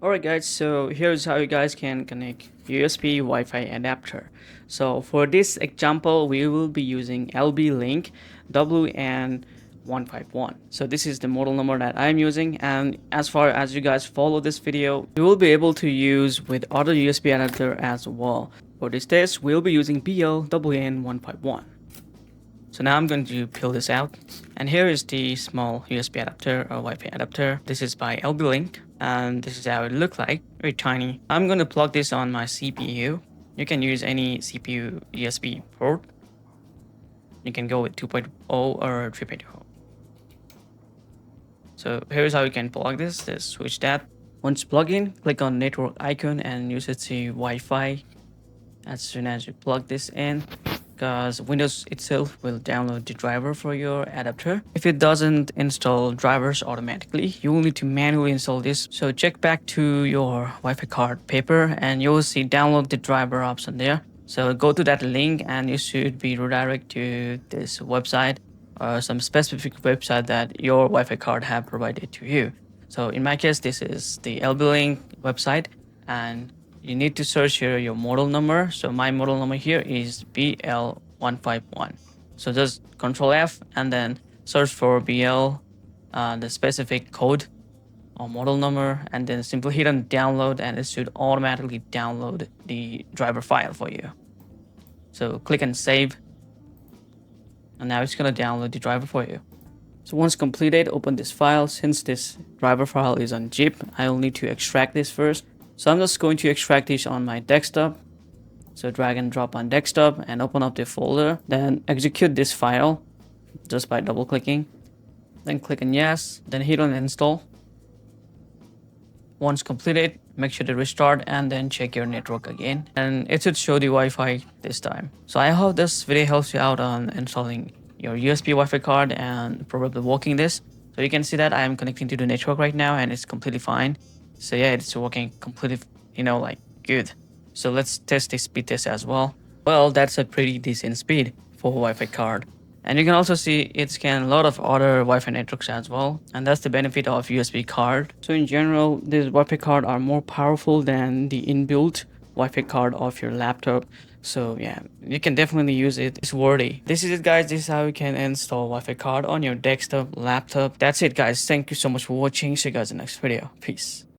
Alright guys, so here's how you guys can connect USB Wi-Fi adapter. So for this example, we will be using LB-Link WN151. So this is the model number that I'm using, and as far as you guys follow this video, you will be able to use with other USB adapter as well. For this test, we'll be using BL-WN151. So now I'm going to peel this out, and here is the small USB adapter or Wi-Fi adapter. This is by LB-Link, and this is how it looks like, very tiny. I'm going to plug this on my CPU. You can use any CPU USB port. You can go with 2.0 or 3.0. So here's how you can plug this. Just switch that. Once plugged in, click on network icon and use it to Wi-Fi. As soon as you plug this in, because Windows itself will download the driver for your adapter. If it doesn't install drivers automatically, you will need to manually install this. So check back to your Wi-Fi card paper and you will see download the driver option there. So go to that link and you should be redirected to this website or some specific website that your Wi-Fi card have provided to you. So in my case, this is the LB-Link website, and you need to search here your model number. So my model number here is BL151. So just Control F and then search for BL, the specific code or model number, and then simply hit on download and it should automatically download the driver file for you. So click and save, and now it's gonna download the driver for you. So once completed, open this file. Since this driver file is on zip, I will need to extract this first. So I'm just going to extract this on my desktop. So drag and drop on desktop and open up the folder. Then execute this file just by double clicking. Then click on yes, then hit on install. Once completed, make sure to restart and then check your network again. And it should show the Wi-Fi this time. So I hope this video helps you out on installing your USB Wi-Fi card and probably working this. So you can see that I am connecting to the network right now and it's completely fine. So yeah, it's working completely, like good. So let's test the speed test as well. Well, that's a pretty decent speed for Wi-Fi card. And you can also see it scan a lot of other Wi-Fi networks as well. And that's the benefit of USB card. So in general, these Wi-Fi card are more powerful than the inbuilt Wi-Fi card of your laptop. So yeah, you can definitely use it. It's worthy. This is it guys. This is how you can install Wi-Fi card on your desktop, laptop. That's it guys. Thank you so much for watching. See you guys in the next video. Peace.